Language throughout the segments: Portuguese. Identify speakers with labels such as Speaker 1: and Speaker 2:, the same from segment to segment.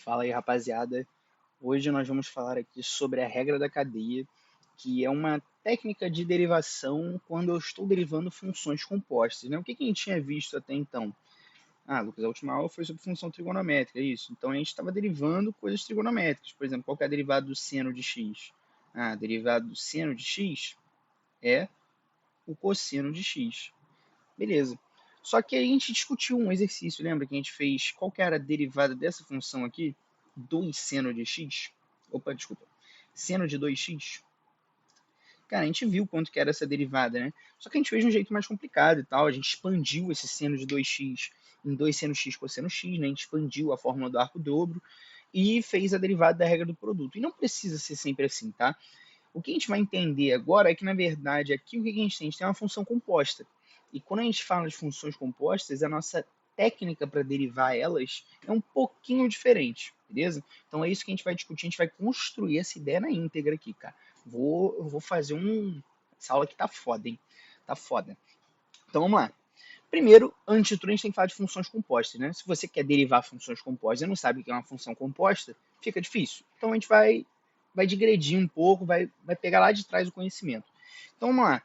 Speaker 1: Fala aí, rapaziada. Hoje nós vamos falar aqui sobre a regra da cadeia, que é uma técnica de derivação quando eu estou derivando funções compostas, né? O que a gente tinha visto até então? Ah, Lucas, a última aula foi sobre função trigonométrica, é isso. Então a gente estava derivando coisas trigonométricas. Por exemplo, qual que é a derivada do seno de x? Ah, a derivada do seno de x é o cosseno de x. Beleza. Só que a gente discutiu um exercício, lembra que a gente fez qual que era a derivada dessa função aqui? 2 seno de x? Opa, desculpa. Seno de 2x? Cara, a gente viu quanto que era essa derivada, né? Só que a gente fez de um jeito mais complicado e tal. A gente expandiu esse seno de 2x em 2 seno x cosseno x, né? A gente expandiu a fórmula do arco dobro e fez a derivada da regra do produto. E não precisa ser sempre assim, tá? O que a gente vai entender agora é que, na verdade, aqui o que a gente tem? A gente tem uma função composta. E quando a gente fala de funções compostas, a nossa técnica para derivar elas é um pouquinho diferente, beleza? Então é isso que a gente vai discutir, a gente vai construir essa ideia na íntegra aqui, cara. Eu vou fazer um... Essa aula aqui tá foda, hein? Tá foda. Então vamos lá. Primeiro, antes de tudo, a gente tem que falar de funções compostas, né? Se você quer derivar funções compostas e não sabe o que é uma função composta, fica difícil. Então a gente vai digredir um pouco, vai pegar lá de trás o conhecimento. Então vamos lá.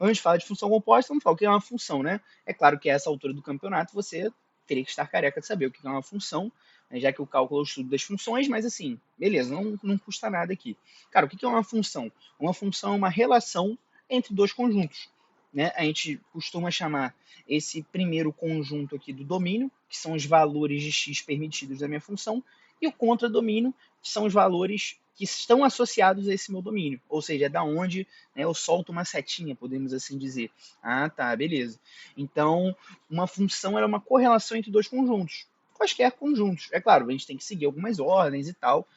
Speaker 1: Antes de falar de função composta, vamos falar o que é uma função, né? É claro que a essa altura do campeonato você teria que estar careca de saber o que é uma função, né? Já que o cálculo é o estudo das funções, mas assim, beleza, não custa nada aqui. Cara, o que é uma função? Uma função é uma relação entre dois conjuntos. Né? A gente costuma chamar esse primeiro conjunto aqui do domínio, que são os valores de x permitidos da minha função, e o contradomínio, que são os valores que estão associados a esse meu domínio, ou seja, é da onde, né, eu solto uma setinha, podemos assim dizer. Ah, tá, beleza. Então, uma função é uma correlação entre dois conjuntos, quaisquer conjuntos. É claro, a gente tem que seguir algumas ordens e tal.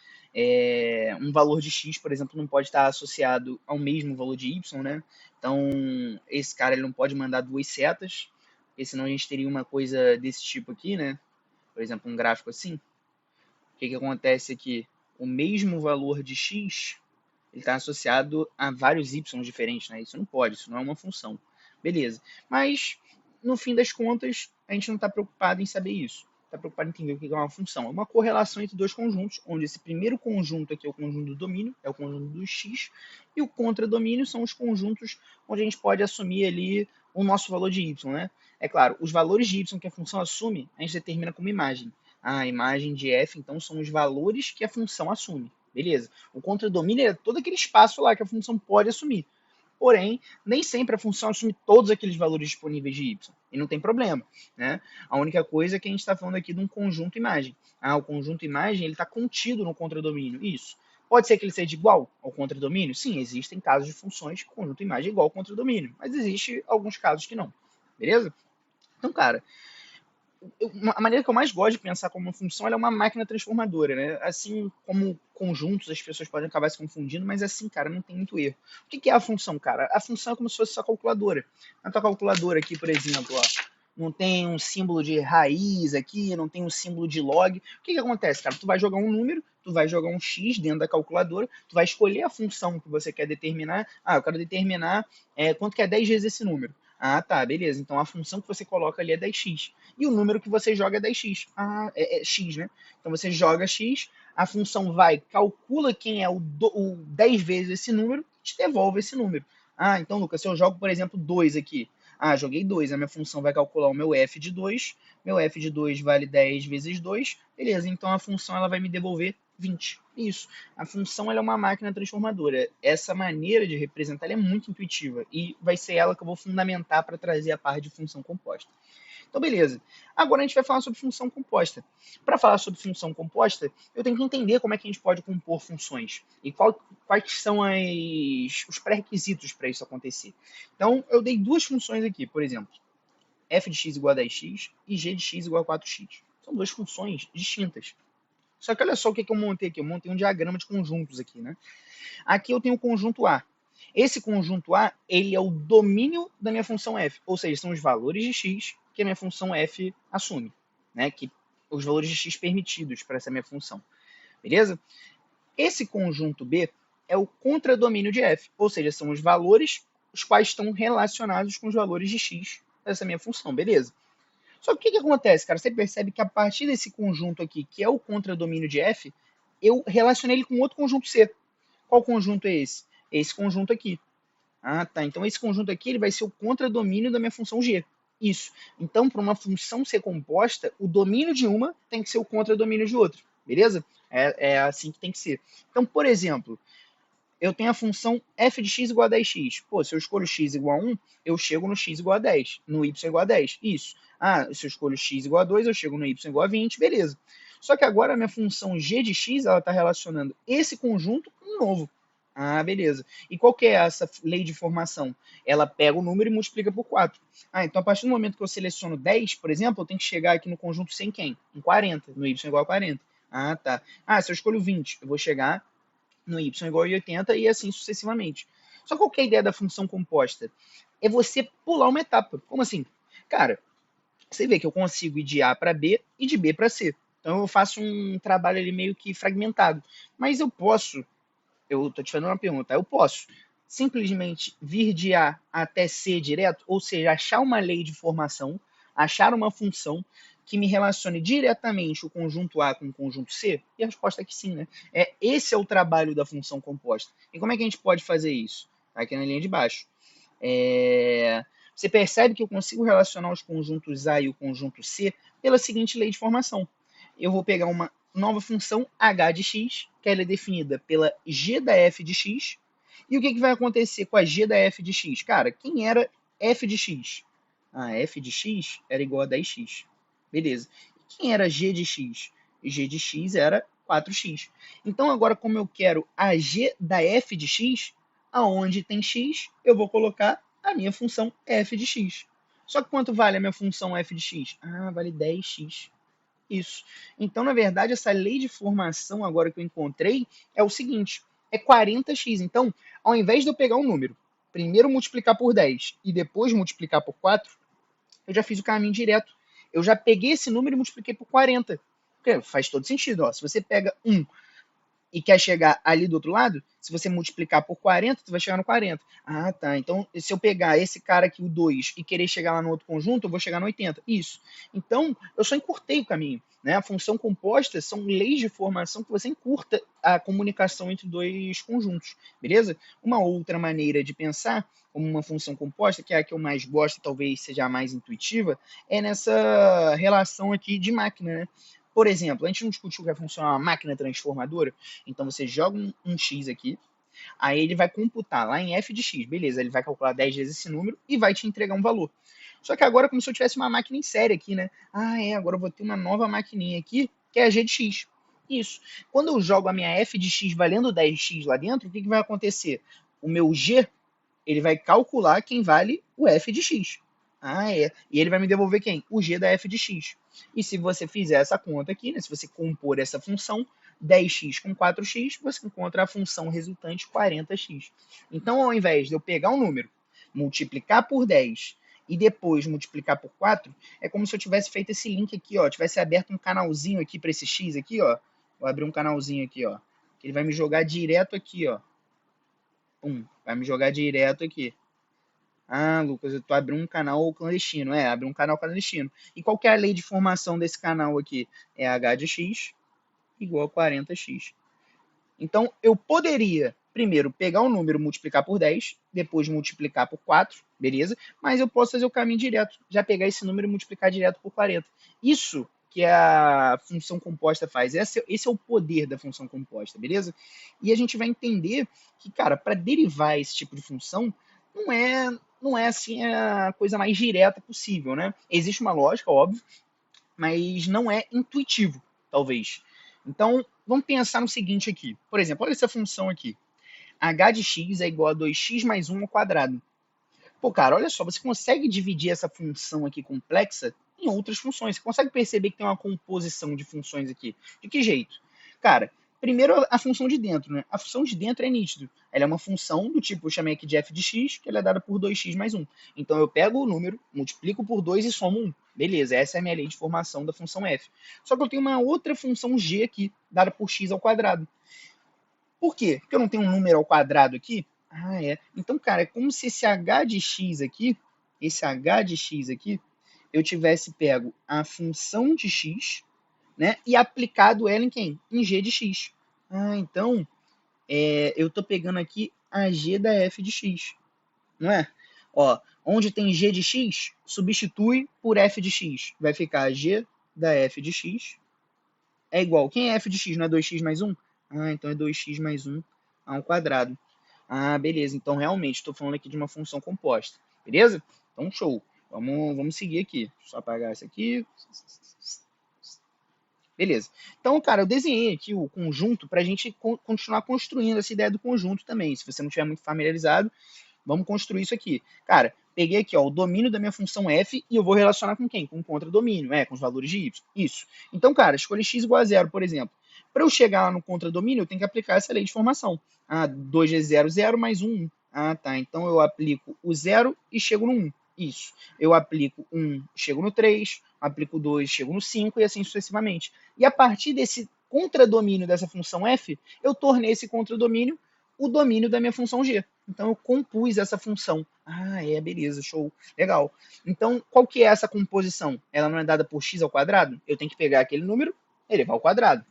Speaker 1: Um valor de x, por exemplo, não pode estar associado ao mesmo valor de y, né? Então, esse cara ele não pode mandar duas setas, porque senão a gente teria uma coisa desse tipo aqui, né? Por exemplo, um gráfico assim. O que acontece aqui? O mesmo valor de x ele está associado a vários y diferentes, né? Isso não pode, isso não é uma função. Beleza. Mas, no fim das contas, a gente não está preocupado em saber isso. Está preocupado em entender o que é uma função. É uma correlação entre dois conjuntos, onde esse primeiro conjunto aqui é o conjunto do domínio, é o conjunto do x, e o contradomínio são os conjuntos onde a gente pode assumir ali o nosso valor de y, né? É claro, os valores de y que a função assume, a gente determina como imagem. A imagem de f, então, são os valores que a função assume. Beleza. O contradomínio é todo aquele espaço lá que a função pode assumir. Porém, nem sempre a função assume todos aqueles valores disponíveis de y. E não tem problema. Né? A única coisa é que a gente está falando aqui de um conjunto imagem. Ah, o conjunto imagem está contido no contradomínio. Isso. Pode ser que ele seja igual ao contradomínio? Sim, existem casos de funções que o conjunto imagem é igual ao contradomínio. Mas existe alguns casos que não. Beleza? Então, cara, a maneira que eu mais gosto de pensar como uma função é uma máquina transformadora, né? Assim como conjuntos, as pessoas podem acabar se confundindo, mas assim, cara, não tem muito erro. O que é a função, cara? A função é como se fosse sua calculadora. Na tua calculadora aqui, por exemplo, ó, não tem um símbolo de raiz aqui, não tem um símbolo de log. O que acontece, cara? Tu vai jogar um número, tu vai jogar um x dentro da calculadora, tu vai escolher a função que você quer determinar. Ah, eu quero determinar quanto que é 10 vezes esse número. Ah, tá, beleza. Então a função que você coloca ali é 10x. E o número que você joga é 10x. Ah, é x, né? Então você joga x, a função vai, calcula quem é o 10 vezes esse número, te devolve esse número. Ah, então, Lucas, se eu jogo, por exemplo, 2 aqui. Ah, joguei 2, a minha função vai calcular o meu f de 2. Meu f de 2 vale 10 vezes 2. Beleza, então a função ela vai me devolver 20. Isso. A função ela é uma máquina transformadora. Essa maneira de representar ela é muito intuitiva e vai ser ela que eu vou fundamentar para trazer a parte de função composta. Então, beleza. Agora a gente vai falar sobre função composta. Para falar sobre função composta, eu tenho que entender como é que a gente pode compor funções e quais são os pré-requisitos para isso acontecer. Então, eu dei duas funções aqui, por exemplo, f de x igual a 10x e g de x igual a 4x. São duas funções distintas. Só que olha só o que eu montei aqui. Eu montei um diagrama de conjuntos aqui, né? Aqui eu tenho o conjunto A. Esse conjunto A, ele é o domínio da minha função f, ou seja, são os valores de x que a minha função f assume, né? Que os valores de x permitidos para essa minha função, beleza? Esse conjunto B é o contradomínio de f, ou seja, são os valores os quais estão relacionados com os valores de x dessa minha função, beleza? Só que o que que acontece, cara? Você percebe que a partir desse conjunto aqui, que é o contradomínio de F, eu relacionei ele com outro conjunto C. Qual conjunto é esse? Esse conjunto aqui. Ah, tá. Então esse conjunto aqui ele vai ser o contradomínio da minha função g. Isso. Então, para uma função ser composta, o domínio de uma tem que ser o contradomínio de outra. Beleza? É assim que tem que ser. Então, por exemplo, eu tenho a função f de x igual a 10x. Pô, se eu escolho x igual a 1, eu chego no x igual a 10, no y igual a 10. Isso. Ah, se eu escolho x igual a 2, eu chego no y igual a 20, beleza. Só que agora a minha função g de x, ela está relacionando esse conjunto com um novo. Ah, beleza. E qual que é essa lei de formação? Ela pega o número e multiplica por 4. Ah, então a partir do momento que eu seleciono 10, por exemplo, eu tenho que chegar aqui no conjunto sem quem? Em 40, no y igual a 40. Ah, tá. Ah, se eu escolho 20, eu vou chegar no y igual a 80 e assim sucessivamente. Só qual que é a ideia da função composta? É você pular uma etapa. Como assim? Cara, você vê que eu consigo ir de A para B e de B para C. Então eu faço um trabalho ali meio que fragmentado. Mas eu estou te fazendo uma pergunta, eu posso simplesmente vir de A até C direto, ou seja, achar uma lei de formação, achar uma função que me relacione diretamente o conjunto A com o conjunto C? E a resposta é que sim, né? Esse é o trabalho da função composta. E como é que a gente pode fazer isso? Aqui na linha de baixo. Você percebe que eu consigo relacionar os conjuntos A e o conjunto C pela seguinte lei de formação. Eu vou pegar uma nova função h de x, que ela é definida pela g da f de x. E o que vai acontecer com a g da f de x? Cara, quem era f de x? A f de x era igual a 10x. Beleza. Quem era g de x? G de x era 4x. Então, agora, como eu quero a g da f de x, aonde tem x, eu vou colocar a minha função f de x. Só que quanto vale a minha função f de x? Ah, vale 10x. Isso. Então, na verdade, essa lei de formação agora que eu encontrei é o seguinte, é 40x. Então, ao invés de eu pegar um número, primeiro multiplicar por 10 e depois multiplicar por 4, eu já fiz o caminho direto. Eu já peguei esse número e multipliquei por 40. Porque faz todo sentido. Ó. Se você pega 1 e quer chegar ali do outro lado, se você multiplicar por 40, tu vai chegar no 40. Ah, tá. Então, se eu pegar esse cara aqui, o 2, e querer chegar lá no outro conjunto, eu vou chegar no 80. Isso. Então, eu só encurtei o caminho. Né? A função composta são leis de formação que você encurta a comunicação entre dois conjuntos. Beleza? Uma outra maneira de pensar como uma função composta, que é a que eu mais gosto, talvez seja a mais intuitiva, é nessa relação aqui de máquina, né? Por exemplo, a gente não discutiu que vai funcionar uma máquina transformadora, então você joga um x aqui, aí ele vai computar lá em f de x, beleza, ele vai calcular 10 vezes esse número e vai te entregar um valor. Só que agora é como se eu tivesse uma máquina em série aqui, né? Agora eu vou ter uma nova maquininha aqui, que é a g de x. Isso. Quando eu jogo a minha f de x valendo 10x lá dentro, o que vai acontecer? O meu g, ele vai calcular quem vale o f de x. E ele vai me devolver quem? O g da f de x. E se você fizer essa conta aqui, né, se você compor essa função, 10x com 4x, você encontra a função resultante 40x. Então, ao invés de eu pegar um número, multiplicar por 10 e depois multiplicar por 4, é como se eu tivesse feito esse link aqui, ó, tivesse aberto um canalzinho aqui para esse x aqui, ó. Vou abrir um canalzinho aqui, ó. Que ele vai me jogar direto aqui, ó. Vai me jogar direto aqui. Ah, Lucas, eu tô abrindo um canal clandestino. Abre um canal clandestino. E qual que é a lei de formação desse canal aqui? É h de x igual a 40x. Então, eu poderia, primeiro, pegar um número, multiplicar por 10, depois multiplicar por 4, beleza? Mas eu posso fazer o caminho direto, já pegar esse número e multiplicar direto por 40. Isso que a função composta faz. Esse é o poder da função composta, beleza? E a gente vai entender que, cara, para derivar esse tipo de função, não é assim a coisa mais direta possível, né? Existe uma lógica, óbvio, mas não é intuitivo, talvez. Então, vamos pensar no seguinte aqui. Por exemplo, olha essa função aqui. h de x é igual a 2x mais 1 ao quadrado. Pô, cara, olha só, você consegue dividir essa função aqui complexa em outras funções. Você consegue perceber que tem uma composição de funções aqui. De que jeito? Cara, primeiro a função de dentro, né? A função de dentro é nítido. Ela é uma função do tipo, eu chamei aqui de f de x, que ela é dada por 2x mais 1. Então eu pego o número, multiplico por 2 e somo 1. Beleza, essa é a minha lei de formação da função f. Só que eu tenho uma outra função g aqui, dada por x ao quadrado. Por quê? Porque eu não tenho um número ao quadrado aqui? Então, cara, é como se esse h de x aqui, eu tivesse pego a função de x, né, e aplicado ela em quem? Em g de x. Então, eu estou pegando aqui a g da f de x, não é? Ó, onde tem g de x, substitui por f de x. Vai ficar g da f de x é igual. Quem é f de x? Não é 2x mais 1? Então é 2x mais 1 ao quadrado. Beleza. Então, realmente, estou falando aqui de uma função composta. Beleza? Então, show. Vamos seguir aqui. Só apagar isso aqui. Beleza. Então, cara, eu desenhei aqui o conjunto para a gente continuar construindo essa ideia do conjunto também. Se você não estiver muito familiarizado, vamos construir isso aqui. Cara, peguei aqui ó, o domínio da minha função f e eu vou relacionar com quem? Com o contradomínio, com os valores de y. Isso. Então, cara, escolhi x igual a zero, por exemplo. Para eu chegar lá no contradomínio, eu tenho que aplicar essa lei de formação. 2 vezes 0, 0, mais 1, 1. Tá. Então, eu aplico o 0 e chego no 1. Isso. Eu aplico 1, chego no 3, aplico 2, chego no 5 e assim sucessivamente. E a partir desse contradomínio dessa função f, eu tornei esse contradomínio o domínio da minha função g. Então eu compus essa função. Beleza, show, legal. Então, qual que é essa composição? Ela não é dada por x ao quadrado? Eu tenho que pegar aquele número e elevar ao quadrado.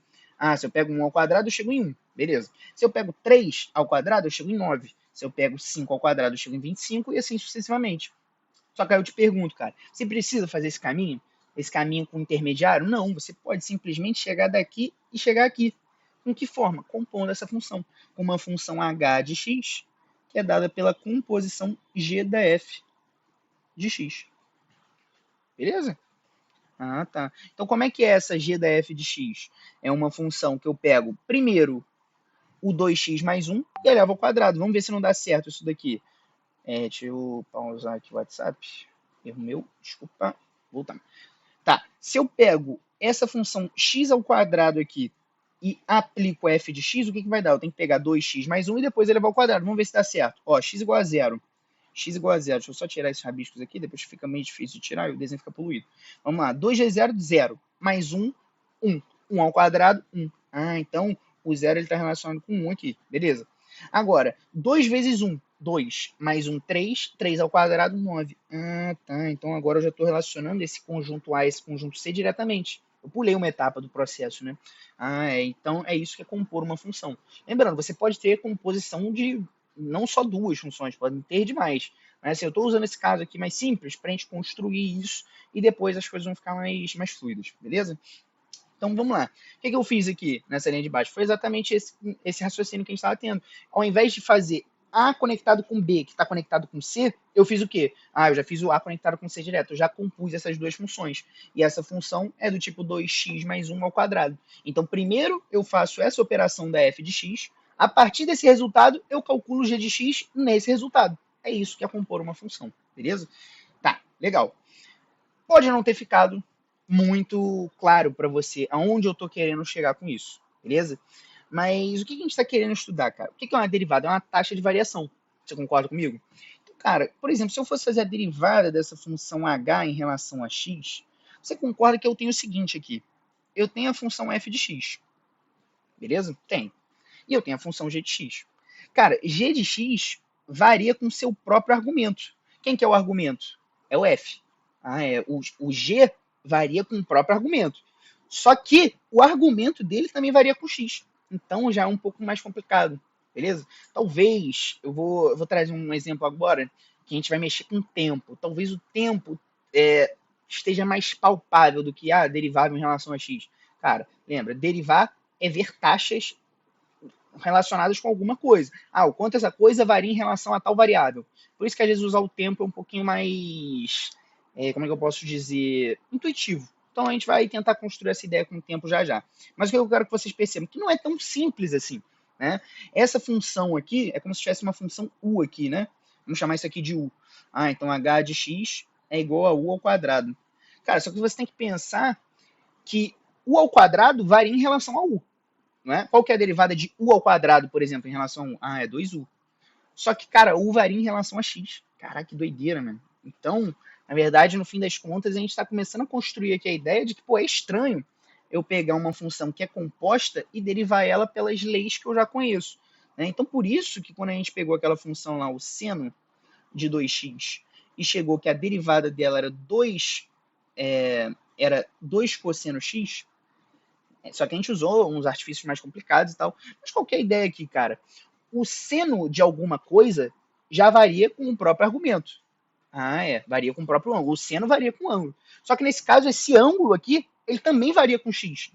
Speaker 1: Se eu pego 1 ao quadrado, eu chego em 1. Beleza. Se eu pego 3 ao quadrado, eu chego em 9. Se eu pego 5 ao quadrado, eu chego em 25 e assim sucessivamente. Só que aí eu te pergunto, cara, você precisa fazer esse caminho? Esse caminho com intermediário? Não, você pode simplesmente chegar daqui e chegar aqui. Com que forma? Compondo essa função. Com uma função h de x, que é dada pela composição g da f de x. Beleza? Tá. Então, como é que é essa g da f de x? É uma função que eu pego, primeiro, o 2x mais 1 e elevo ao quadrado. Vamos ver se não dá certo isso daqui. Deixa eu pausar aqui o WhatsApp. Erro meu, desculpa. Voltar. Tá, se eu pego essa função x ao quadrado aqui e aplico f de x, o que vai dar? Eu tenho que pegar 2x mais 1 e depois elevar ao quadrado. Vamos ver se dá certo. X igual a 0. X igual a 0. Deixa eu só tirar esses rabiscos aqui, depois fica meio difícil de tirar e o desenho fica poluído. Vamos lá. 2 vezes 0, 0. Mais 1, 1. 1 ao quadrado, 1. Então o 0 está relacionado com 1 aqui. Beleza. Agora, 2 vezes 1, 2. Mais 1, 3. 3 ao quadrado, 9. Tá. Então agora eu já estou relacionando esse conjunto A e esse conjunto C diretamente. Eu pulei uma etapa do processo, né? Então é isso que é compor uma função. Lembrando, você pode ter composição de não só duas funções, podem ter demais. Mas assim, eu estou usando esse caso aqui mais simples para a gente construir isso e depois as coisas vão ficar mais fluidas, beleza? Então vamos lá. O que eu fiz aqui nessa linha de baixo? Foi exatamente esse raciocínio que a gente estava tendo. Ao invés de fazer A conectado com B, que está conectado com C, eu fiz o quê? Eu já fiz o A conectado com C direto. Eu já compus essas duas funções. E essa função é do tipo 2x mais 1 ao quadrado. Então, primeiro eu faço essa operação da f de x. A partir desse resultado, eu calculo o g de x nesse resultado. É isso que é compor uma função. Beleza? Tá, legal. Pode não ter ficado muito claro para você aonde eu estou querendo chegar com isso, beleza? Mas o que a gente está querendo estudar, cara? O que é uma derivada? É uma taxa de variação. Você concorda comigo? Então, cara, por exemplo, se eu fosse fazer a derivada dessa função h em relação a x, você concorda que eu tenho o seguinte aqui. Eu tenho a função f de x, beleza? Tem. E eu tenho a função g de x. Cara, g de x varia com o seu próprio argumento. Quem que é o argumento? É o f. O G varia com o próprio argumento. Só que o argumento dele também varia com o X. Então já é um pouco mais complicado, beleza? Talvez, eu vou trazer um exemplo agora, que a gente vai mexer com o tempo. Talvez o tempo esteja mais palpável do que a derivada em relação a X. Cara, lembra, derivar é ver taxas relacionadas com alguma coisa. O quanto essa coisa varia em relação a tal variável. Por isso que às vezes usar o tempo é um pouquinho mais, como é que eu posso dizer, intuitivo. Então a gente vai tentar construir essa ideia com o tempo já já. Mas o que eu quero que vocês percebam, que não é tão simples assim, né? Essa função aqui é como se tivesse uma função u aqui, né? Vamos chamar isso aqui de u. Então h de x é igual a u ao quadrado. Cara, só que você tem que pensar que u ao quadrado varia em relação a u. Não é? Qual que é a derivada de u ao quadrado, por exemplo, em relação a é 2u. Só que, cara, u varia em relação a x. Caraca, que doideira, mano. Então, na verdade, no fim das contas, a gente está começando a construir aqui a ideia de que, é estranho eu pegar uma função que é composta e derivar ela pelas leis que eu já conheço. Né? Então, por isso que quando a gente pegou aquela função lá, o seno de 2x, e chegou que a derivada dela era 2 era 2 cosseno x, só que a gente usou uns artifícios mais complicados e tal. Mas qual que é a ideia aqui, cara? O seno de alguma coisa já varia com o próprio argumento. Varia com o próprio ângulo. O seno varia com o ângulo. Só que nesse caso, esse ângulo aqui, ele também varia com x.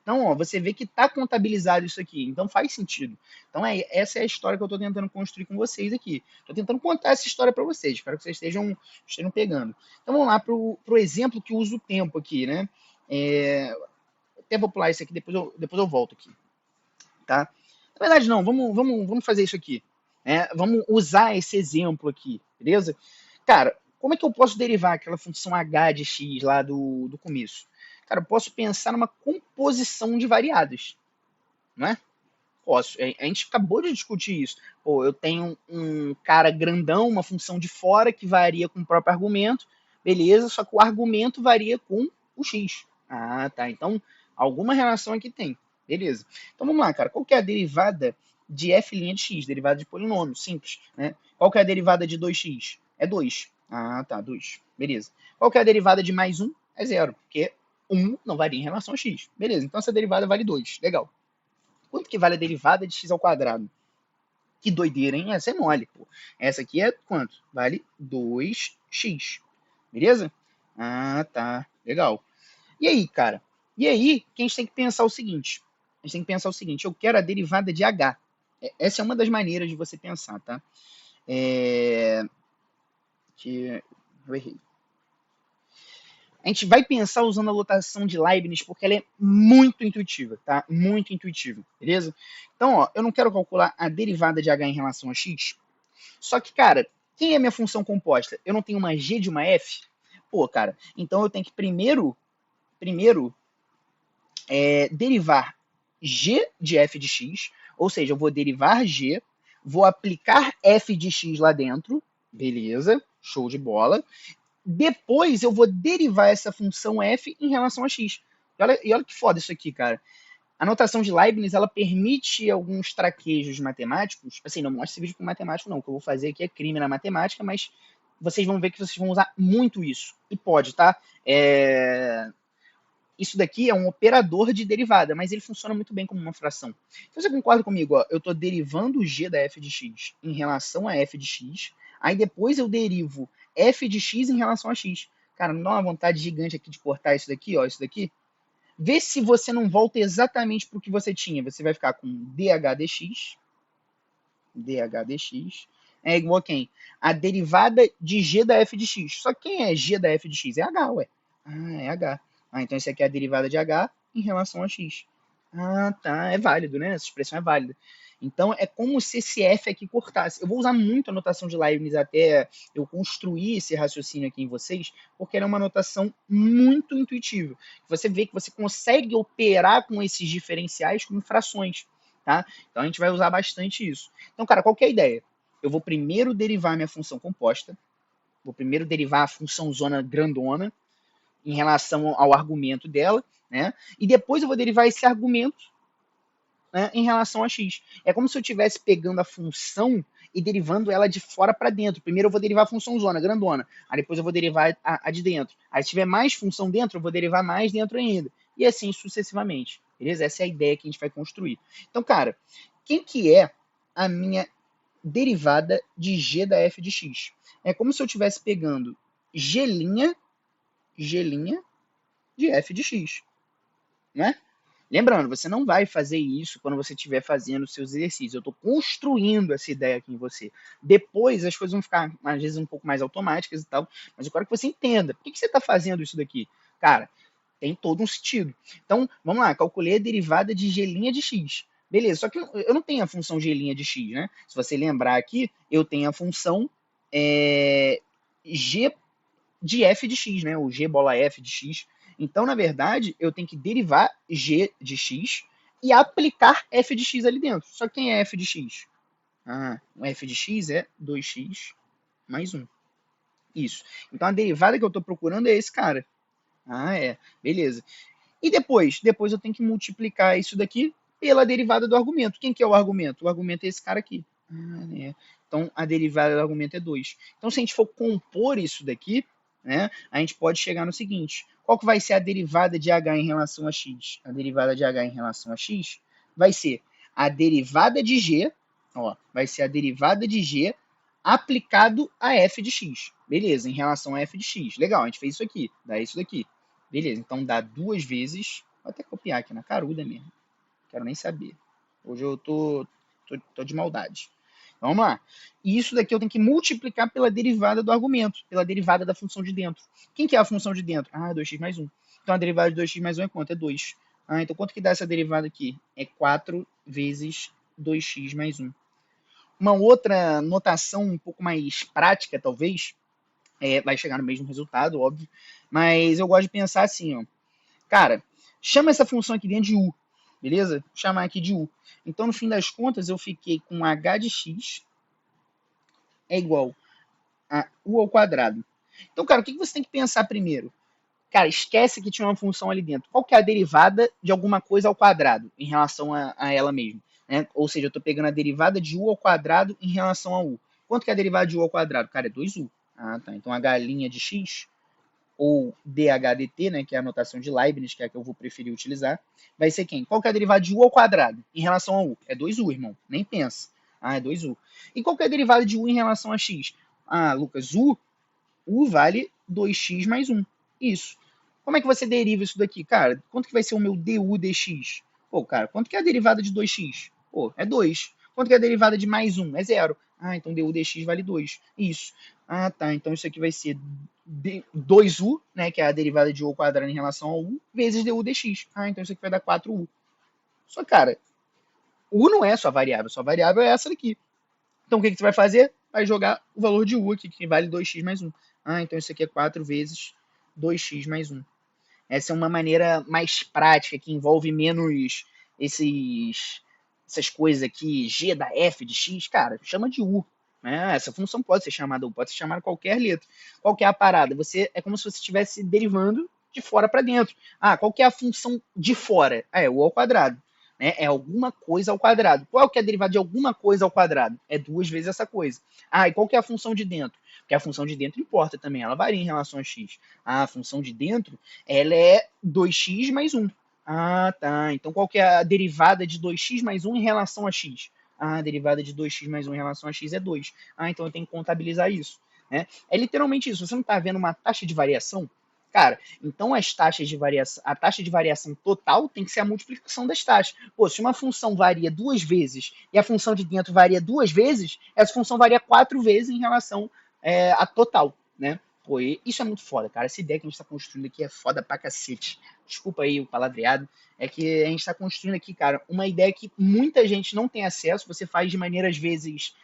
Speaker 1: Então, ó, você vê que está contabilizado isso aqui. Então, faz sentido. Então, essa é a história que eu estou tentando construir com vocês aqui. Estou tentando contar essa história para vocês. Espero que vocês estejam pegando. Então, vamos lá para o exemplo que usa o tempo aqui, né? Até vou pular isso aqui, depois eu volto aqui. Tá? Na verdade, não. Vamos fazer isso aqui. Vamos usar esse exemplo aqui, beleza? Cara, como é que eu posso derivar aquela função h de x lá do começo? Cara, eu posso pensar numa composição de variadas, não é? Posso. A gente acabou de discutir isso. Pô, eu tenho um cara grandão, uma função de fora que varia com o próprio argumento, beleza, só que o argumento varia com o x. Tá. Então, alguma relação aqui tem. Beleza. Então, vamos lá, cara. Qual que é a derivada de f' de x? Derivada de polinômio, simples, né? Qual que é a derivada de 2x? É 2. Tá, 2. Beleza. Qual que é a derivada de mais 1? É 0, porque 1 não varia em relação a x. Beleza, então essa derivada vale 2. Legal. Quanto que vale a derivada de x ao quadrado? Que doideira, hein? Essa é mole, pô. Essa aqui é quanto? Vale 2x. Beleza? Tá. Legal. E aí, cara? E aí, que a gente tem que pensar o seguinte. A gente tem que pensar o seguinte. Eu quero a derivada de h. Essa é uma das maneiras de você pensar, tá? Eu errei. A gente vai pensar usando a notação de Leibniz porque ela é muito intuitiva, tá? Muito intuitiva, beleza? Então, ó, eu não quero calcular a derivada de h em relação a x. Só que, cara, quem é minha função composta? Eu não tenho uma g de uma f? Pô, cara, então eu tenho que primeiro derivar g de f de x, ou seja, eu vou derivar g, vou aplicar f de x lá dentro, beleza, show de bola. Depois eu vou derivar essa função f em relação a x. E olha que foda isso aqui, cara. A notação de Leibniz, ela permite alguns traquejos matemáticos. Assim, não mostra esse vídeo com matemático, não. O que eu vou fazer aqui é crime na matemática, mas vocês vão ver que vocês vão usar muito isso. E pode, tá? Isso daqui é um operador de derivada, mas ele funciona muito bem como uma fração. Então você concorda comigo? Ó, eu estou derivando o g da f de x em relação a f de x, aí depois eu derivo f de x em relação a x. Cara, não dá uma vontade gigante aqui de cortar isso daqui, ó, isso daqui. Vê se você não volta exatamente para o que você tinha. Você vai ficar com dh dx é igual a quem? A derivada de g da f de x. Só que quem é g da f de x? É h, ué. É h. Então isso aqui é a derivada de h em relação a x. Tá. É válido, né? Essa expressão é válida. Então é como se esse f aqui cortasse. Eu vou usar muito a notação de Leibniz até eu construir esse raciocínio aqui em vocês, porque ela é uma notação muito intuitiva. Você vê que você consegue operar com esses diferenciais como frações. Tá? Então a gente vai usar bastante isso. Então, cara, qual que é a ideia? Eu vou primeiro derivar minha função composta, vou primeiro derivar a função zona grandona em relação ao argumento dela, né? E depois eu vou derivar esse argumento, né, em relação a x. É como se eu estivesse pegando a função e derivando ela de fora para dentro. Primeiro eu vou derivar a função zona, grandona. Aí depois eu vou derivar a de dentro. Aí se tiver mais função dentro, eu vou derivar mais dentro ainda. E assim sucessivamente. Beleza? Essa é a ideia que a gente vai construir. Então, cara, quem que é a minha derivada de g da f de x? É como se eu estivesse pegando g' de f de x. Né? Lembrando, você não vai fazer isso quando você estiver fazendo os seus exercícios. Eu estou construindo essa ideia aqui em você. Depois as coisas vão ficar, às vezes, um pouco mais automáticas e tal. Mas eu quero que você entenda. Por que você está fazendo isso daqui? Cara, tem todo um sentido. Então, vamos lá. Calculei a derivada de g' de x. Beleza, só que eu não tenho a função g' de x, né? Se você lembrar aqui, eu tenho a função g de f de x, né? O g bola f de x. Então, na verdade, eu tenho que derivar g de x e aplicar f de x ali dentro. Só que quem é f de x? O f de x é 2x mais 1. Isso. Então, a derivada que eu estou procurando é esse cara. Beleza. E depois? Depois eu tenho que multiplicar isso daqui pela derivada do argumento. Quem que é o argumento? O argumento é esse cara aqui. Então, a derivada do argumento é 2. Então, se a gente for compor isso daqui, né, a gente pode chegar no seguinte: qual que vai ser a derivada de h em relação a x? A derivada de h em relação a x vai ser a derivada de g, ó, vai ser a derivada de g aplicado a f de x. Beleza, em relação a f de x. Legal, a gente fez isso aqui, dá isso daqui. Beleza, então dá duas vezes, vou até copiar aqui na caruda mesmo, quero nem saber. Hoje eu tô de maldade. Então, vamos lá. E isso daqui eu tenho que multiplicar pela derivada do argumento, pela derivada da função de dentro. Quem que é a função de dentro? Ah, 2x mais 1. Então a derivada de 2x mais 1 é quanto? É 2. Ah, então quanto que dá essa derivada aqui? É 4 vezes 2x mais 1. Uma outra notação um pouco mais prática, talvez, vai chegar no mesmo resultado, óbvio, mas eu gosto de pensar assim, ó. Cara, chama essa função aqui dentro de u, beleza? Vou chamar aqui de u. Então, no fim das contas, eu fiquei com h de x é igual a u ao quadrado. Então, cara, o que você tem que pensar primeiro? Cara, esquece que tinha uma função ali dentro. Qual que é a derivada de alguma coisa ao quadrado em relação a ela mesma? Né? Ou seja, eu estou pegando a derivada de u ao quadrado em relação a u. Quanto que é a derivada de u ao quadrado? Cara, é 2u. Ah, tá. Então a galinha de x, ou DHDT, né, que é a notação de Leibniz, que é a que eu vou preferir utilizar, vai ser quem? Qual que é a derivada de u ao quadrado em relação a u? É 2u, irmão. Nem pensa. Ah, é 2u. E qual que é a derivada de u em relação a x? Ah, Lucas, u vale 2x mais 1. Isso. Como é que você deriva isso daqui? Cara, quanto que vai ser o meu du dx? Pô, cara, quanto que é a derivada de 2x? Pô, é 2. Quanto que é a derivada de mais 1? É 0. Ah, então du dx vale 2. Isso. Ah, tá. Então isso aqui vai ser 2u, né, que é a derivada de u ao quadrado em relação ao u, vezes du dx. Ah, então isso aqui vai dar 4u. Só, cara, u não é sua variável é essa daqui. Então o que você vai fazer? Vai jogar o valor de u aqui, que vale 2x mais 1. Ah, então isso aqui é 4 vezes 2x mais 1. Essa é uma maneira mais prática, que envolve menos esses, essas coisas aqui, g da f de x, cara, chama de u. Né? Essa função pode ser chamada u, pode ser chamada qualquer letra. Qual que é a parada? É como se você estivesse derivando de fora para dentro. Ah, qual que é a função de fora? Ah, é u ao quadrado. Né? É alguma coisa ao quadrado. Qual que é a derivada de alguma coisa ao quadrado? É duas vezes essa coisa. Ah, e qual que é a função de dentro? Porque a função de dentro importa também, ela varia em relação a x. Ah, a função de dentro, ela é 2x mais 1. Ah, tá. Então qual que é a derivada de 2x mais 1 em relação a x? Ah, a derivada de 2x mais 1 em relação a x é 2. Ah, então eu tenho que contabilizar isso. Né? É literalmente isso. Você não está vendo uma taxa de variação? Cara, então as taxas de variação, a taxa de variação total tem que ser a multiplicação das taxas. Pô, se uma função varia duas vezes e a função de dentro varia duas vezes, essa função varia quatro vezes em relação à total, né? Pô, isso é muito foda, cara. Essa ideia que a gente tá construindo aqui é foda pra cacete. Desculpa aí o palavreado. É que a gente tá construindo aqui, cara, uma ideia que muita gente não tem acesso. Você faz de maneira, às vezes,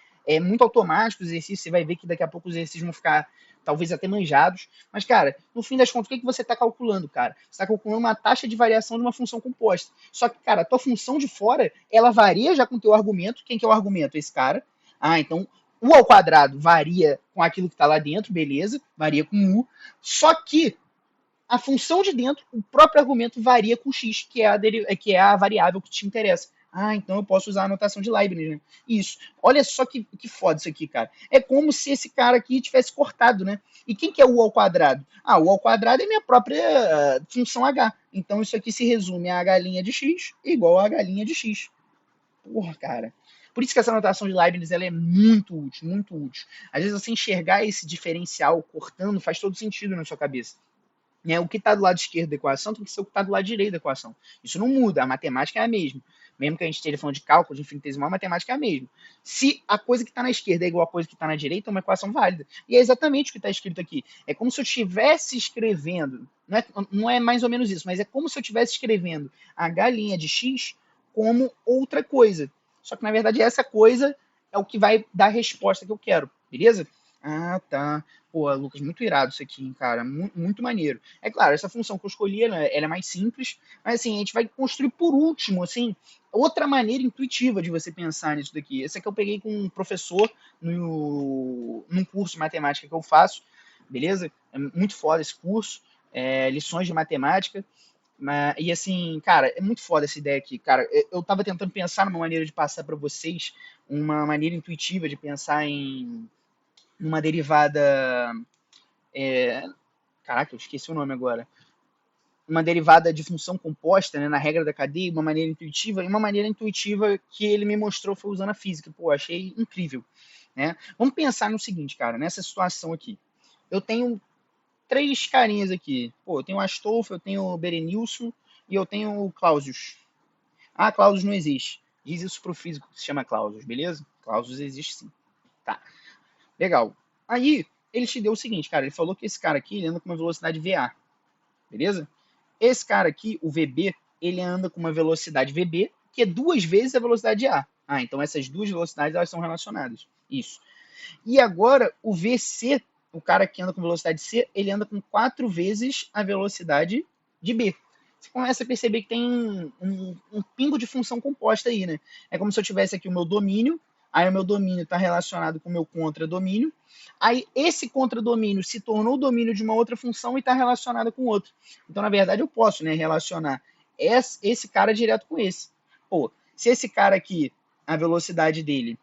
Speaker 1: muito automática os exercícios. Você vai ver que daqui a pouco os exercícios vão ficar, talvez, até manjados. Mas, cara, no fim das contas, o que, que você tá calculando, cara? Você tá calculando uma taxa de variação de uma função composta. Só que, cara, a tua função de fora, ela varia já com o teu argumento. Quem que é o argumento? Esse cara. Ah, então u ao quadrado varia com aquilo que está lá dentro, beleza, varia com u, só que a função de dentro, o próprio argumento varia com x, que é a variável que te interessa. Ah, então eu posso usar a notação de Leibniz, né? Isso. Olha só que foda isso aqui, cara. É como se esse cara aqui tivesse cortado, né? E quem que é u ao quadrado? Ah, u ao quadrado é minha própria função h. Então isso aqui se resume a galinha de x igual a galinha de x. Porra, cara. Por isso que essa notação de Leibniz ela é muito útil, muito útil. Às vezes você enxergar esse diferencial cortando faz todo sentido na sua cabeça. Né? O que está do lado esquerdo da equação tem que ser o que está do lado direito da equação. Isso não muda, a matemática é a mesma. Mesmo que a gente esteja falando de cálculo, de infinitesimal, a matemática é a mesma. Se a coisa que está na esquerda é igual a coisa que está na direita, é uma equação válida. E é exatamente o que está escrito aqui. É como se eu estivesse escrevendo, não é mais ou menos isso, mas é como se eu estivesse escrevendo a galinha de x como outra coisa. Só que, na verdade, essa coisa é o que vai dar a resposta que eu quero, beleza? Ah, tá. Pô, Lucas, muito irado isso aqui, hein, cara. Muito maneiro. É claro, essa função que eu escolhi, ela é mais simples, mas assim, a gente vai construir por último, assim, outra maneira intuitiva de você pensar nisso daqui. Essa que eu peguei com um professor num curso de matemática que eu faço, beleza? É muito foda esse curso. Lições de matemática. E assim, cara, é muito foda essa ideia aqui, cara. Eu tava tentando pensar numa maneira de passar para vocês uma maneira intuitiva de pensar em uma derivada Caraca, eu esqueci o nome agora. Uma derivada de função composta, né, na regra da cadeia, uma maneira intuitiva, e uma maneira intuitiva que ele me mostrou foi usando a física. Pô, achei incrível. Né? Vamos pensar no seguinte, cara, nessa situação aqui. Eu tenho três carinhas aqui. Pô, eu tenho o Astolfo, eu tenho o Berenilson e eu tenho o Clausius. Ah, Clausius não existe. Diz isso pro físico que se chama Clausius, beleza? Clausius existe sim. Tá, legal. Aí, ele te deu o seguinte, cara, ele falou que esse cara aqui ele anda com uma velocidade VA, beleza? Esse cara aqui, o VB, ele anda com uma velocidade VB, que é duas vezes a velocidade A. Ah, então essas duas velocidades elas são relacionadas. Isso. E agora o VC, o cara que anda com velocidade C, ele anda com quatro vezes a velocidade de B. Você começa a perceber que tem um pingo de função composta aí, né? É como se eu tivesse aqui o meu domínio, aí o meu domínio está relacionado com o meu contradomínio, aí esse contradomínio se tornou o domínio de uma outra função e está relacionado com outro. Então, na verdade, eu posso, né, relacionar esse cara direto com esse. Pô, se esse cara aqui, a velocidade dele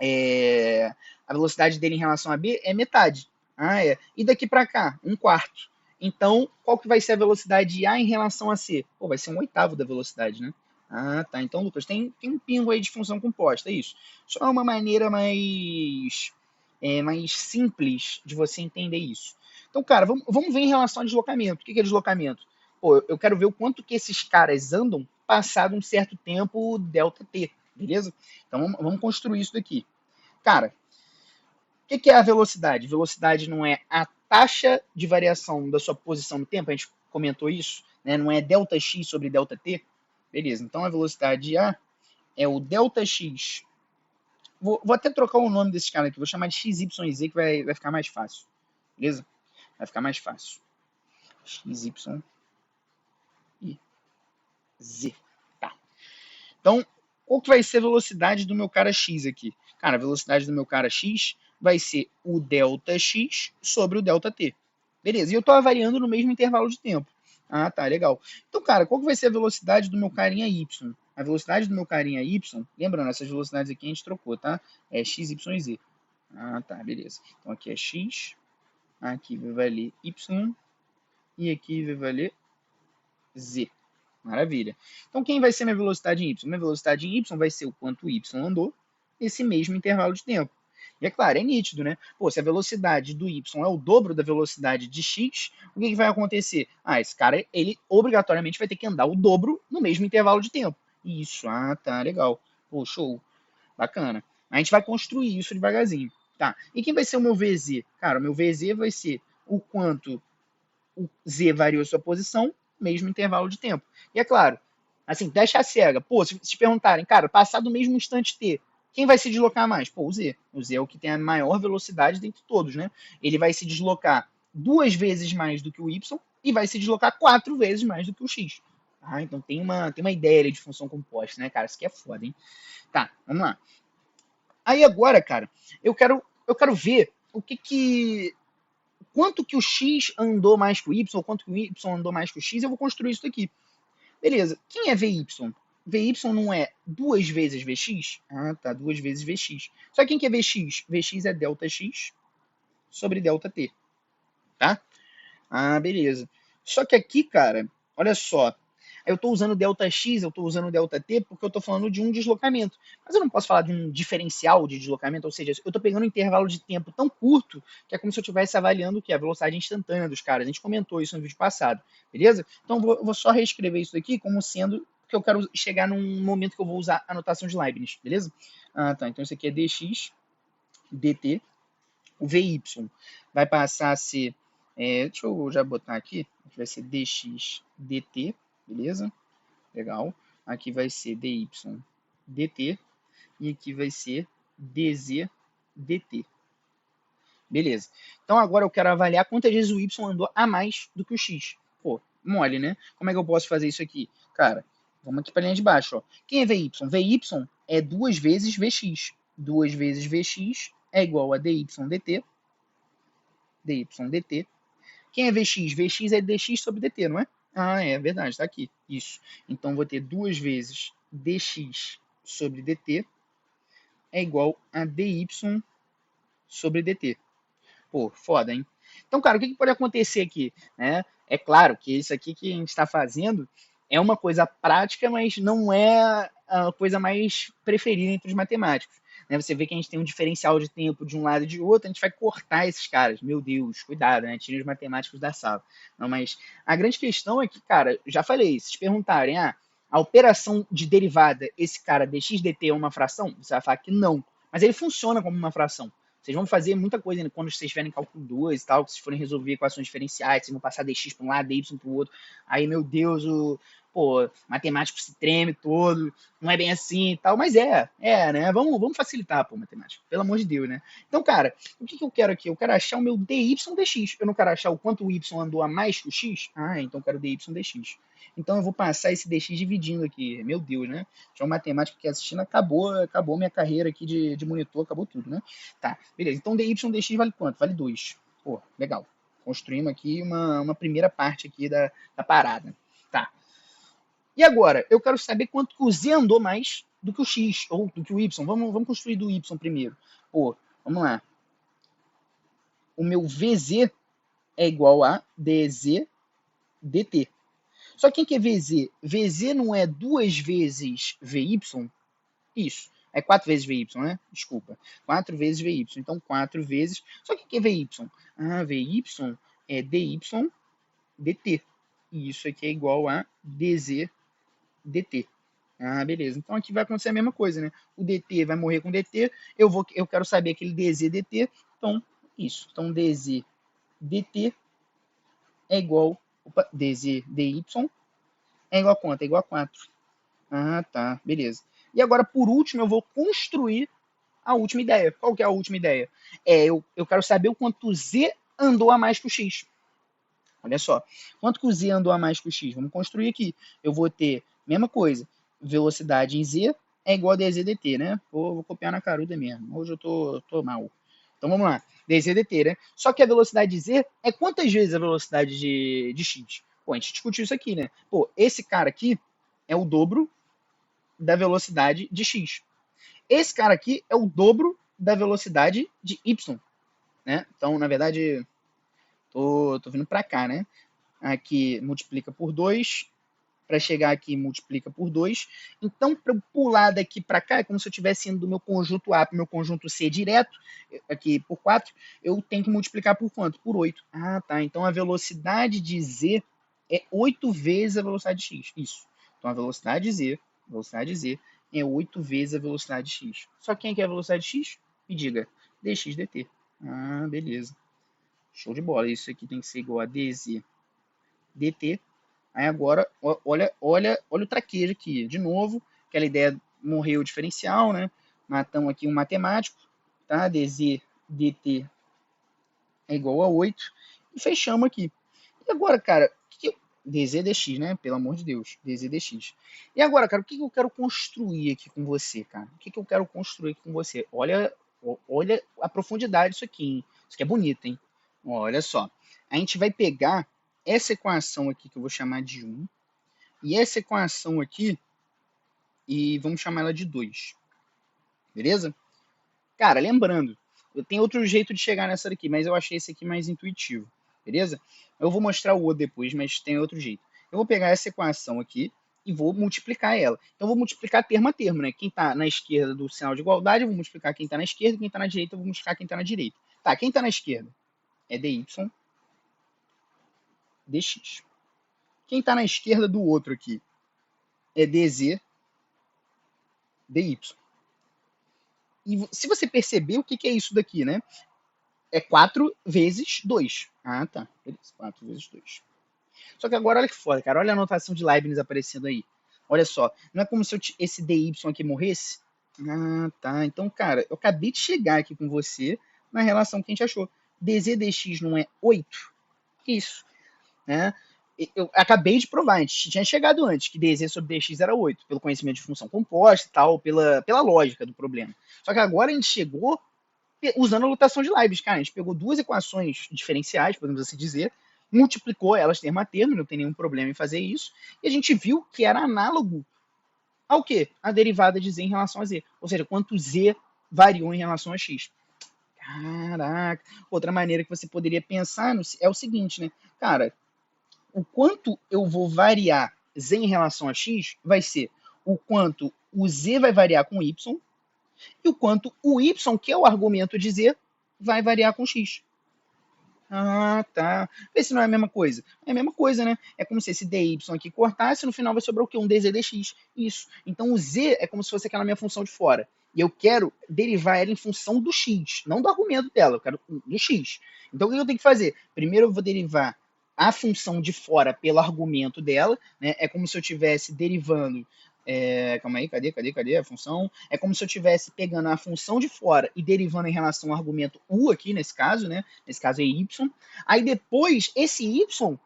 Speaker 1: é, a velocidade dele em relação a B é metade. Ah, é. E daqui para cá, um quarto. Então, qual que vai ser a velocidade de A em relação a C? Pô, vai ser um oitavo da velocidade, né? Ah, tá. Então, Lucas, tem um pingo aí de função composta, é isso. Só é uma maneira mais simples de você entender isso. Então, cara, vamos ver em relação a deslocamento. O que é deslocamento? Pô, eu quero ver o quanto que esses caras andam passado um certo tempo delta t, beleza? Então vamos construir isso daqui. Cara, o que é a velocidade? Velocidade não é a taxa de variação da sua posição no tempo, a gente comentou isso, né? Não é delta x sobre delta t. Beleza, então a velocidade A é o delta x. Vou até trocar o nome desse cara aqui, vou chamar de x, y e z, que vai ficar mais fácil. Beleza? Vai ficar mais fácil. X, y e z. Tá. Então, qual que vai ser a velocidade do meu cara x aqui? Cara, a velocidade do meu cara x vai ser o delta x sobre o delta t. Beleza, e eu estou avaliando no mesmo intervalo de tempo. Ah, tá, legal. Então, cara, qual que vai ser a velocidade do meu carinha y? A velocidade do meu carinha y, lembrando, essas velocidades aqui a gente trocou, tá? É x, y e z. Ah, tá, beleza. Então aqui é x, aqui vai valer y e aqui vai valer z. Maravilha. Então, quem vai ser minha velocidade em y? Minha velocidade em y vai ser o quanto o y andou nesse mesmo intervalo de tempo. E é claro, é nítido, né? Pô, se a velocidade do y é o dobro da velocidade de x, o que vai acontecer? Ah, esse cara, ele obrigatoriamente vai ter que andar o dobro no mesmo intervalo de tempo. Isso, ah, tá, legal. Pô, show. Bacana. A gente vai construir isso devagarzinho. Tá. E quem vai ser o meu VZ? Cara, o meu VZ vai ser o quanto o Z variou sua posição, mesmo intervalo de tempo. E é claro, assim, deixa a cega. Pô, se te perguntarem, cara, passar do mesmo instante T, quem vai se deslocar mais? Pô, o Z. O Z é o que tem a maior velocidade dentre todos, né? Ele vai se deslocar duas vezes mais do que o Y e vai se deslocar quatro vezes mais do que o X. Ah, então tem uma ideia de função composta, né, cara? Isso aqui é foda, hein? Tá, vamos lá. Aí agora, cara, eu quero ver o que quanto que o X andou mais que o Y, quanto que o Y andou mais que o X, eu vou construir isso daqui. Beleza. Quem é VY? VY não é duas vezes VX? Ah, tá, duas vezes VX. Só que quem que é VX? VX é delta X sobre delta T, tá? Ah, beleza. Só que aqui, cara, olha só. Eu estou usando ΔX, eu estou usando ΔT porque eu estou falando de um deslocamento. Mas eu não posso falar de um diferencial de deslocamento, ou seja, eu estou pegando um intervalo de tempo tão curto que é como se eu estivesse avaliando o que? A velocidade instantânea dos caras. A gente comentou isso no vídeo passado, beleza? Então eu vou só reescrever isso aqui como sendo que eu quero chegar num momento que eu vou usar a notação de Leibniz, beleza? Ah, tá. Então isso aqui é dx, dt, o vy vai passar a ser, deixa eu já botar aqui, vai ser dx dt, beleza? Legal. Aqui vai ser dy dt e aqui vai ser dz dt. Beleza. Então agora eu quero avaliar quantas vezes o y andou a mais do que o x. Pô, mole, né? Como é que eu posso fazer isso aqui? Cara, vamos aqui para a linha de baixo. Ó. Quem é vy? Vy é duas vezes vx. Duas vezes vx é igual a dy dt. dy dt. Quem é vx? Vx é dx sobre dt, não é? Ah, é verdade, está aqui. Isso. Então vou ter duas vezes dx sobre dt é igual a dy sobre dt. Pô, foda, hein? Então, cara, o que, que pode acontecer aqui? Né? É claro que isso aqui que a gente está fazendo é uma coisa prática, mas não é a coisa mais preferida entre os matemáticos. Né? Você vê que a gente tem um diferencial de tempo de um lado e de outro, a gente vai cortar esses caras. Meu Deus, cuidado, né? Tirem os matemáticos da sala. Não, mas a grande questão é que, cara, já falei, se te perguntarem, a operação de derivada, esse cara dx dt é uma fração? Você vai falar que não. Mas ele funciona como uma fração. Vocês vão fazer muita coisa ainda quando vocês estiverem em cálculo 2 e tal, que vocês forem resolver equações diferenciais, vocês vão passar dx para um lado, dy para o outro. Aí, meu Deus, o matemático se treme todo, não é bem assim e tal, mas né? Vamos facilitar, pô, matemática, pelo amor de Deus, né? Então, cara, o que, que eu quero aqui? Eu quero achar o meu dy dx. Eu não quero achar o quanto o y andou a mais que o x? Então eu quero dy dx. Então eu vou passar esse dx dividindo aqui. Meu Deus, né? Já um matemático que assistindo acabou minha carreira aqui de monitor, acabou tudo, né? Tá, beleza. Então dy dx vale quanto? Vale 2. Pô, legal. Construímos aqui uma primeira parte aqui da parada. Tá. E agora, eu quero saber quanto que o z andou mais do que o x, ou do que o y. Vamos construir do y primeiro. Pô, vamos lá. O meu vz é igual a dz dt. Só que o que é vz? Vz não é 2 vezes vy? Isso. É 4 vezes vy, né? Desculpa. 4 vezes vy. Então, 4 vezes... Só que o que é vy? Vy é dy dt. E isso aqui é igual a dz dt. Beleza. Então aqui vai acontecer a mesma coisa, né? O dt vai morrer com dt. Eu quero saber aquele dz dt. Então, isso. Então, dz dt é igual... Opa, dz dy é igual a quanto? É igual a 4. Tá. Beleza. E agora, por último, eu vou construir a última ideia. Qual que é a última ideia? Eu quero saber o quanto z andou a mais que o x. Olha só. Quanto que o z andou a mais que o x? Vamos construir aqui. Eu vou ter, mesma coisa, velocidade em z é igual a dz dt, né? Vou copiar na caruda mesmo. Hoje eu tô mal. Então vamos lá. dz dt, né? Só que a velocidade de z é quantas vezes a velocidade de x? Pô, a gente discutiu isso aqui, né? Pô, esse cara aqui é o dobro da velocidade de x. Esse cara aqui é o dobro da velocidade de y, né? Então, na verdade, tô vindo para cá, né? Aqui multiplica por 2, para chegar aqui multiplica por 2. Então, para eu pular daqui para cá, é como se eu estivesse indo do meu conjunto A para o meu conjunto C direto, aqui por 4, eu tenho que multiplicar por quanto? Por 8. Tá. Então, a velocidade de Z é 8 vezes a velocidade de X. Isso. Então, a velocidade Z é 8 vezes a velocidade de X. Só quem quer a velocidade de X? Me diga. dx dt. Beleza. Show de bola. Isso aqui tem que ser igual a dz dt. Aí agora, olha o traquejo aqui. De novo, aquela ideia morreu o diferencial, né? Matamos aqui um matemático, tá? dz dt é igual a 8. E fechamos aqui. E agora, cara, dz dx, né? Pelo amor de Deus, dz dx. E agora, cara, o que eu quero construir aqui com você, cara? O que eu quero construir aqui com você? Olha a profundidade disso aqui, hein? Isso aqui é bonito, hein? Olha só. A gente vai pegar essa equação aqui, que eu vou chamar de 1, e essa equação aqui, e vamos chamar ela de 2. Beleza? Cara, lembrando, eu tenho outro jeito de chegar nessa daqui, mas eu achei esse aqui mais intuitivo. Beleza? Eu vou mostrar o outro depois, mas tem outro jeito. Eu vou pegar essa equação aqui e vou multiplicar ela. Então, eu vou multiplicar termo a termo, né? Quem está na esquerda do sinal de igualdade, eu vou multiplicar quem está na esquerda, quem está na direita, eu vou multiplicar quem está na direita. Tá, quem está na esquerda é dy dx. Quem está na esquerda do outro aqui é dz dy. E se você perceber, o que é isso daqui, né? É 4 vezes 2. Tá. Beleza. 4 vezes 2. Só que agora olha que foda, cara. Olha a anotação de Leibniz aparecendo aí. Olha só. Não é como se esse dy aqui morresse? Tá. Então, cara, eu acabei de chegar aqui com você na relação que a gente achou. dz dx não é 8? Isso. Né? Eu acabei de provar, a gente tinha chegado antes, que dz sobre dx era 8, pelo conhecimento de função composta e tal, pela lógica do problema. Só que agora a gente chegou usando a notação de Leibniz, cara. A gente pegou duas equações diferenciais, podemos assim dizer, multiplicou elas termo a termo, não tem nenhum problema em fazer isso, e a gente viu que era análogo ao quê? A derivada de z em relação a z. Ou seja, quanto z variou em relação a x. Caraca. Outra maneira que você poderia pensar é o seguinte, né? Cara, o quanto eu vou variar z em relação a x vai ser o quanto o z vai variar com y e o quanto o y, que é o argumento de z, vai variar com x. Ah, tá. Vê se não é a mesma coisa. É a mesma coisa, né? É como se esse dy aqui cortasse, no final vai sobrar o quê? Um dz dx. Isso. Então o z é como se fosse aquela minha função de fora. E eu quero derivar ela em função do x, não do argumento dela, eu quero do x. Então o que eu tenho que fazer? Primeiro eu vou derivar a função de fora pelo argumento dela, né? É como se eu estivesse derivando. Calma aí, cadê a função? É como se eu estivesse pegando a função de fora e derivando em relação ao argumento u aqui, nesse caso, né? Nesse caso é y. Aí depois, esse y,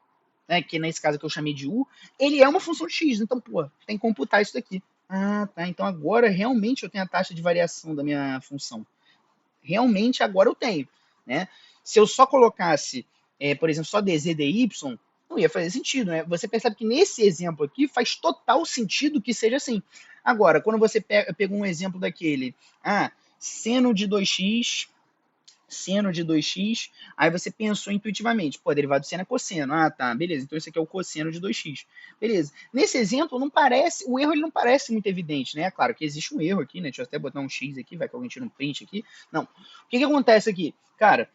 Speaker 1: né, que nesse caso que eu chamei de u, ele é uma função de x. Então, pô, tem que computar isso daqui. Ah, tá. Então agora realmente eu tenho a taxa de variação da minha função. Realmente agora eu tenho, né? Se eu só colocasse, por exemplo, só dz dy, não ia fazer sentido, né? Você percebe que nesse exemplo aqui faz total sentido que seja assim. Agora, quando você pega um exemplo daquele, seno de 2x, aí você pensou intuitivamente, pô, derivado do seno é cosseno. Ah, tá, beleza, então isso aqui é o cosseno de 2x. Beleza. Nesse exemplo, não parece, o erro ele não parece muito evidente, né? Claro que existe um erro aqui, né? Deixa eu até botar um x aqui, vai que alguém tira um print aqui. Não. O que acontece aqui? Cara,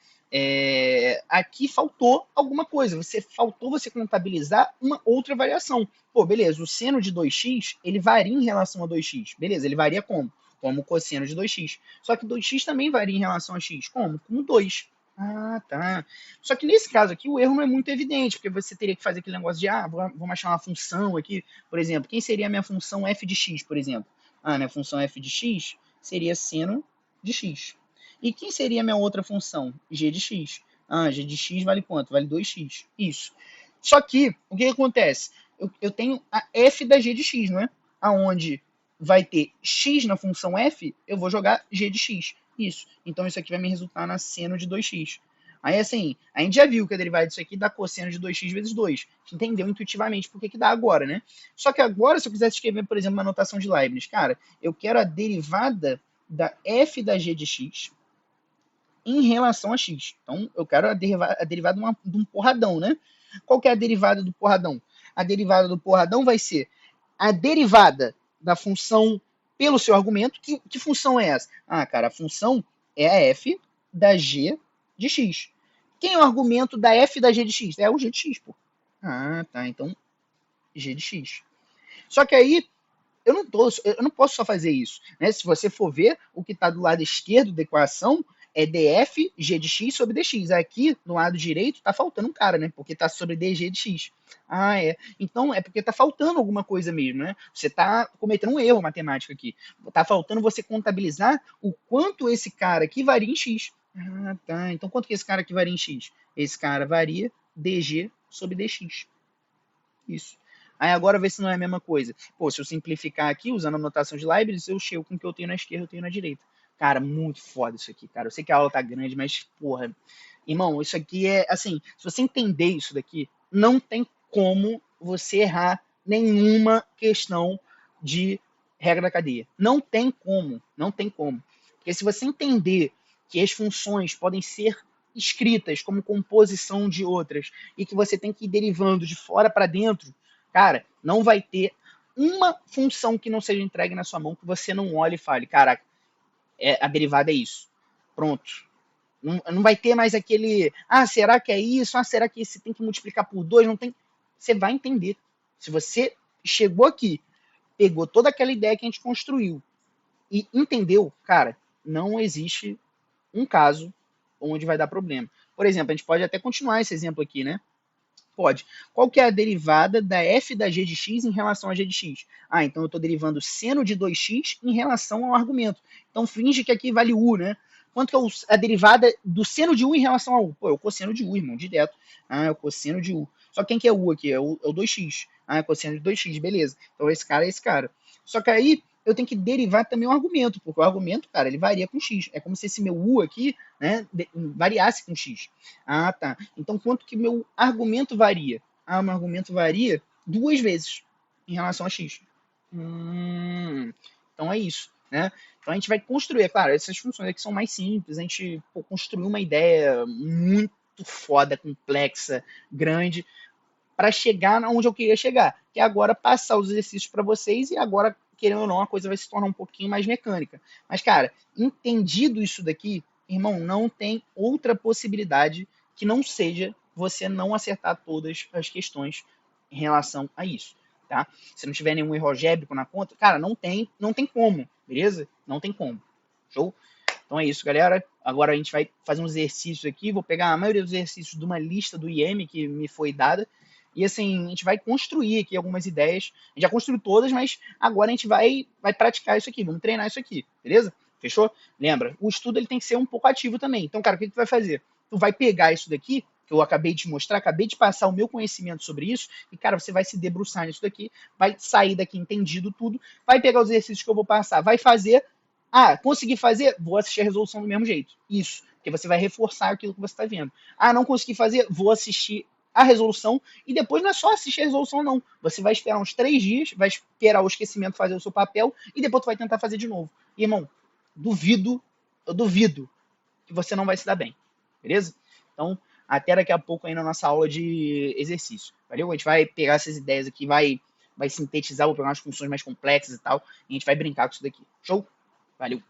Speaker 1: aqui faltou alguma coisa. Faltou você contabilizar uma outra variação. Pô, beleza, o seno de 2x, ele varia em relação a 2x. Beleza, ele varia como? Como o cosseno de 2x. Só que 2x também varia em relação a x. Como? Com 2. Ah, tá. Só que nesse caso aqui o erro não é muito evidente, porque você teria que fazer aquele negócio de, vamos achar uma função aqui, por exemplo, quem seria a minha função f de x, por exemplo? Minha função f de x seria seno de x. E quem seria a minha outra função? G de x. G de x vale quanto? Vale 2x. Isso. Só que, o que acontece? Eu tenho a f da g de x, não é? Aonde vai ter x na função f, eu vou jogar g de x. Isso. Então isso aqui vai me resultar na seno de 2x. Aí assim, a gente já viu que a derivada disso aqui dá cosseno de 2x vezes 2. A gente entendeu intuitivamente por que dá agora, né? Só que agora, se eu quisesse escrever, por exemplo, uma notação de Leibniz, cara, eu quero a derivada da f da g de x em relação a x. Então, eu quero a derivada de um porradão, né? Qual que é a derivada do porradão? A derivada do porradão vai ser a derivada da função pelo seu argumento. Que função é essa? Cara, a função é a f da g de x. Quem é o argumento da f da g de x? É o g de x, pô. Tá. Então, g de x. Só que aí, eu não posso só fazer isso, né? Se você for ver, o que está do lado esquerdo da equação é df g de x sobre dx. Aqui, no lado direito, está faltando um cara, né? Porque está sobre dg de x. É. Então, é porque está faltando alguma coisa mesmo, né? Você está cometendo um erro matemático aqui. Está faltando você contabilizar o quanto esse cara aqui varia em x. Tá. Então, quanto que esse cara aqui varia em x? Esse cara varia dg sobre dx. Isso. Aí agora vê se não é a mesma coisa. Pô, se eu simplificar aqui, usando a notação de Leibniz, eu chego com o que eu tenho na esquerda, eu tenho na direita. Cara, muito foda isso aqui, cara. Eu sei que a aula tá grande, mas, porra, irmão, isso aqui é, assim, se você entender isso daqui, não tem como você errar nenhuma questão de regra da cadeia. Não tem como, não tem como. Porque se você entender que as funções podem ser escritas como composição de outras e que você tem que ir derivando de fora para dentro, cara, não vai ter uma função que não seja entregue na sua mão que você não olhe e fale, caraca, a derivada é isso. Pronto. Não vai ter mais aquele, será que é isso? Será que você tem que multiplicar por 2? Não tem. Você vai entender. Se você chegou aqui, pegou toda aquela ideia que a gente construiu e entendeu, cara, não existe um caso onde vai dar problema. Por exemplo, a gente pode até continuar esse exemplo aqui, né? Pode. Qual que é a derivada da f da g de x em relação a g de x? Então eu estou derivando seno de 2x em relação ao argumento. Então finge que aqui vale u, né? Quanto que é a derivada do seno de u em relação a u? Pô, é o cosseno de u, irmão, direto. É o cosseno de u. Só quem que é u aqui? É o 2x. É o cosseno de 2x, beleza. Então esse cara é esse cara. Só que aí eu tenho que derivar também o argumento, porque o argumento, cara, ele varia com x. É como se esse meu u aqui, né, variasse com x. Tá. Então, quanto que meu argumento varia? Meu argumento varia 2 vezes em relação a x. Então, é isso. né? Então a gente vai construir, é claro, essas funções aqui são mais simples, a gente construiu uma ideia muito foda, complexa, grande, para chegar onde eu queria chegar, que é agora passar os exercícios para vocês e agora, querendo ou não, a coisa vai se tornar um pouquinho mais mecânica. Mas, cara, entendido isso daqui, irmão, não tem outra possibilidade que não seja você não acertar todas as questões em relação a isso, tá? Se não tiver nenhum erro algébrico na conta, cara, não tem como, beleza? Não tem como. Show? Então é isso, galera. Agora a gente vai fazer um exercício aqui. Vou pegar a maioria dos exercícios de uma lista do IEM que me foi dada. E assim, a gente vai construir aqui algumas ideias. A gente já construiu todas, mas agora a gente vai praticar isso aqui. Vamos treinar isso aqui, beleza? Fechou? Lembra, o estudo ele tem que ser um pouco ativo também. Então, cara, o que tu vai fazer? Tu vai pegar isso daqui, que eu acabei de mostrar, acabei de passar o meu conhecimento sobre isso, e, cara, você vai se debruçar nisso daqui, vai sair daqui entendido tudo, vai pegar os exercícios que eu vou passar, vai fazer. Ah, consegui fazer? Vou assistir a resolução do mesmo jeito. Isso, porque você vai reforçar aquilo que você está vendo. Ah, não consegui fazer? Vou assistir a resolução e depois não é só assistir a resolução, não. Você vai esperar uns 3 dias, vai esperar o esquecimento fazer o seu papel e depois tu vai tentar fazer de novo. E, irmão, eu duvido que você não vai se dar bem. Beleza? Então, até daqui a pouco aí na nossa aula de exercício. Valeu? A gente vai pegar essas ideias aqui, vai sintetizar, vou pegar umas funções mais complexas e tal, e a gente vai brincar com isso daqui. Show? Valeu!